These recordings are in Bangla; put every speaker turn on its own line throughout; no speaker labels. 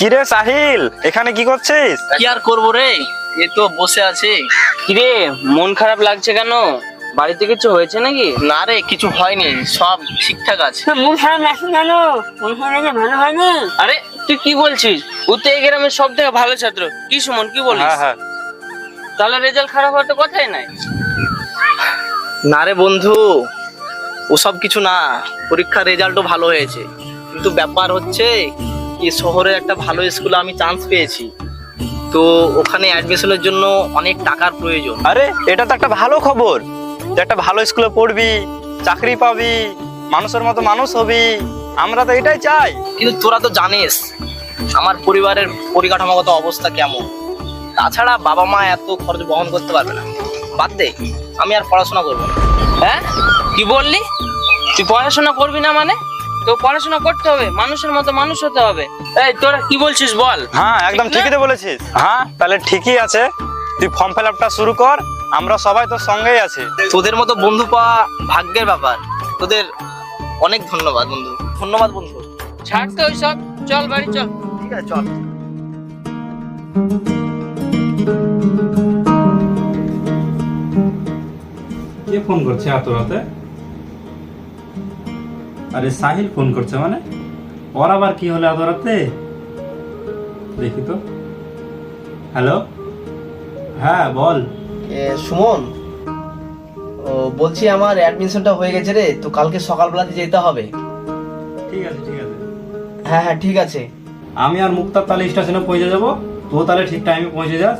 কিরে সাহিল, এখানে কি করছিস?
কি আর করবো রে, এই তো বসে আছি।
কিরে মন খারাপ লাগছে কেন? বাড়িতে কিছু হয়েছে নাকি?
না রে, কিছু হয়নি, সব ঠিকঠাক আছে।
মন খারাপ লাগছে কেন? মন খারাপ লাগলে ভালো হয়নি?
আরে তুই কি বলছিস? ও তো এই গ্রামের সব থেকে ভালো ছাত্র। কি সুমন, কি বলিস?
হ্যাঁ হ্যাঁ,
তাহলে রেজাল্ট খারাপ হওয়ার তো কথাই নাই।
না রে বন্ধু, ওসব কিছু না, পরীক্ষার রেজাল্টও ভালো হয়েছে, কিন্তু ব্যাপার হচ্ছে এই শহরে একটা ভালো স্কুলে আমি চান্স পেয়েছি, তো ওখানে অ্যাডমিশনের জন্য অনেক টাকার প্রয়োজন।
আরে এটা তো একটা ভালো খবর। তুই একটা ভালো স্কুলে পড়বি, চাকরি পাবি, মানুষের মতো মানুষ হবি। আমরা তো এটাই চাই।
কিন্তু তোরা তো জানিস আমার পরিবারের পরিকাঠামোগত অবস্থা কেমন, তাছাড়া বাবা মা এত খরচ বহন করতে পারবে না। বাদ দে, আমি আর পড়াশোনা করবো না।
হ্যাঁ কি বললি? তুই পড়াশোনা করবি না মানে? তো পড়াশোনা করতে হবে, মানুষের মতো মানুষ হতে হবে। এই তোরা কি বলছিস বল?
হ্যাঁ একদম
ঠিক না?
ঠিকই তো বলেছিস। হ্যাঁ তাহলে ঠিকই আছে, তুই ফর্ম ফিল আপটা শুরু কর, আমরা সবাই তোর সঙ্গেই আছি।
তোদের মতো বন্ধু পাওয়া ভাগ্যের ব্যাপার। তোদের অনেক ধন্যবাদ বন্ধু, ধন্যবাদ বন্ধু।
ছাড় তো ওইসব, চল বাড়ি চল।
ঠিক আছে, চল।
কে ফোন করছে এত রাতে? আরে সাহিল ফোন করছে মানে? ওর আবার কি হলো এত রাতে? দেখি তো। হ্যালো, হ্যাঁ বল।
সুমন, ও বলছি আমার অ্যাডমিশনটা হয়ে গেছে রে, তো কালকে সকালবেলাতে যেতে হবে।
ঠিক আছে ঠিক আছে,
হ্যাঁ হ্যাঁ ঠিক আছে।
আমি আর মুক্তার তাহলে স্টেশনে পৌঁছে যাবো, তো তাহলে ঠিক টাইমে পৌঁছে যাস।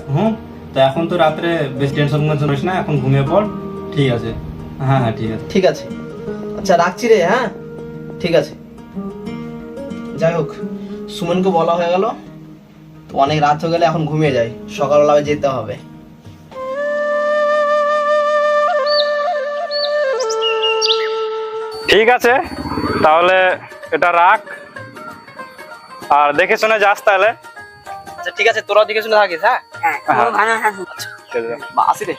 তো এখন তো রাত্রে বেশ টেনশন করিস না, এখন ঘুমিয়ে পড়। ঠিক আছে, হ্যাঁ হ্যাঁ ঠিক আছে।
ঠিক আছে, আচ্ছা রাখছি রে। হ্যাঁ ঠিক আছে। যাই হোক, সুমনকে বলা হয়ে গেল, তো অনেক রাত হয়ে গেলে এখন ঘুমিয়ে যাই, সকালবেলা যেতে হবে।
ঠিক আছে, তাহলে এটা রাখ, আর দেখে শুনে যাস তাহলে।
আচ্ছা ঠিক আছে, তোরাও দিকে শুনে থাকিস। হ্যাঁ
হ্যাঁ,
হ্যাঁ।
ভালো থাকো।
ঠিক আছে।
আসি রে।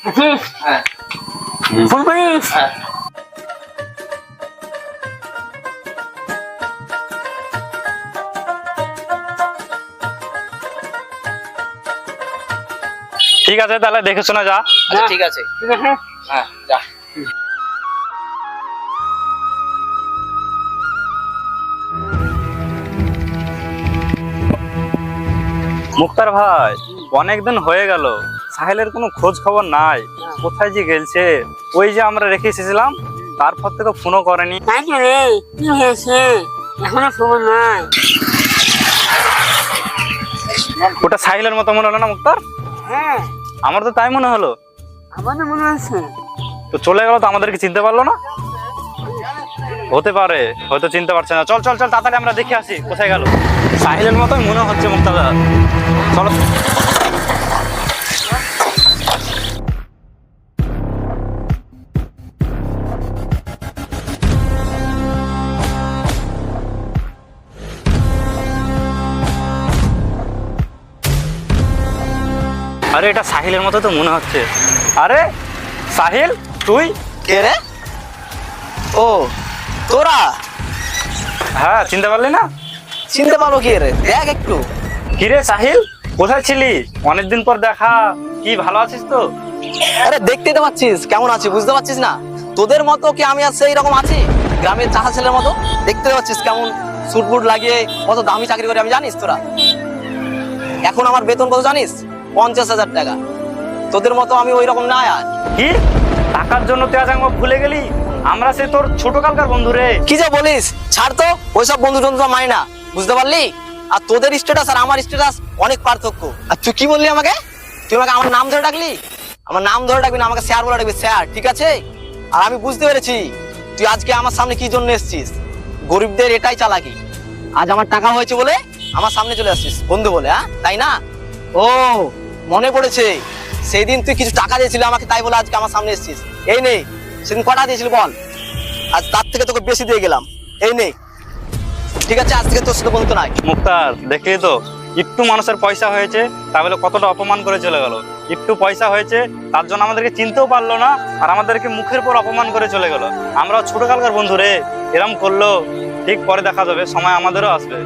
আছিস?
হ্যাঁ
ফোন করিস?
হ্যাঁ।
ঠিক আছে, তাহলে দেখে শুনে যা।
আচ্ছা ঠিক আছে।
ঠিক আছে।
হ্যাঁ যা।
মুক্তার ভাই, অনেকদিন হয়ে গেল, সাহেলের কোনো খোঁজ খবর নাই, কোথায় যে গেলছে। ওই যে আমরা রেখে এসেছিলাম, তারপর থেকে ফোনও করেনি।
তাই তো রে, কি হয়েছে? এখনো খবর নাই।
ওটা সাহিলের মতো মনে হলো না মুক্তার?
হ্যাঁ,
আমার তো তাই মনে হলো।
আমার তো মনে হচ্ছে।
তো চলে গেল, তো আমাদেরকে চিনতে পারলো না। হতে পারে, হয়তো চিনতে পারছে না। চল চল চল, তাড়াতাড়ি আমরা দেখে আসি কোথায় গেল। সাহিলের মতোই মনে হচ্ছে মুক্তাদা, চলো। আরে এটা সাহিলের মতো তো মনে হচ্ছে। আরে সাহিল, তুই?
কে রে? ও তোরা?
হ্যাঁ, চিনতে পারলি না?
চিনতে পারো কে রে? দেখ একটু।
কিরে সাহিল, কোথায় ছিলি? অনেকদিন পর দেখা, কি ভালো আছিস তো?
আরে দেখতে তো পাচ্ছিস কেমন আছি, বুঝতে পারছিস না? তোদের মতো কি আমি আর সেই রকম আছি? গ্রামের চাষা ছেলের মতো দেখতে পাচ্ছিস কেমন স্যুট বুট লাগিয়ে কত দামি চাকরি করে আমি, জানিস তোরা? এখন আমার বেতন কত জানিস? 50,000 টাকা। তোদের মতো আমি ওই রকম না আর।
কি টাকার জন্য তুই আজ আমাকে ভুলে গেলি? আমরা সে তোর ছোট কালকার বন্ধু রে।
কি যে বলিস, ছাড় তো, ওইসব বন্ধু টন্ধু মানি না, বুঝতে পারলি? আর তোদের স্ট্যাটাস আর আমার স্ট্যাটাস অনেক পার্থক্য। আর তুই কি বললি আমাকে? তুই আমাকে আমার নাম ধরে ডাকলি? আমার নাম ধরে ডাকবি না, আমাকে স্যার বলে ডাকবি, স্যার, ঠিক আছে? আর আমি বুঝতে পেরেছি তুই আজকে আমার সামনে কি জন্য এসেছিস। গরিবদের এটাই চালাকি। আজ আমার টাকা হয়েছে বলে আমার সামনে চলে আসছিস বন্ধু বলে, হ্যাঁ তাই না? ও মনে পড়েছে, সেই দিন তুই কিছু টাকা দিয়েছিলি আমাকে, তাই বলে আজকে আমার সামনে এসেছিস। এই নে, সেদিন কটা দিয়েছিলি বল? আজ তার থেকে তোকে বেশি দিয়ে গেলাম, এই নে। ঠিক আছে, আজ থেকে তোর সাথে বন্ধু নাই।
মুক্তার, দেখলি তো, একটু মানুষের পয়সা হয়েছে তা বলে কতটা অপমান করে চলে গেল। একটু পয়সা হয়েছে তার জন্য আমাদেরকে চিনতেও পারলো না, আর আমাদেরকে মুখের পর অপমান করে চলে গেল। আমরা ছোট কালকার বন্ধু রে, এরম করলো। ঠিক পরে দেখা যাবে, সময় আমাদেরও আসবে।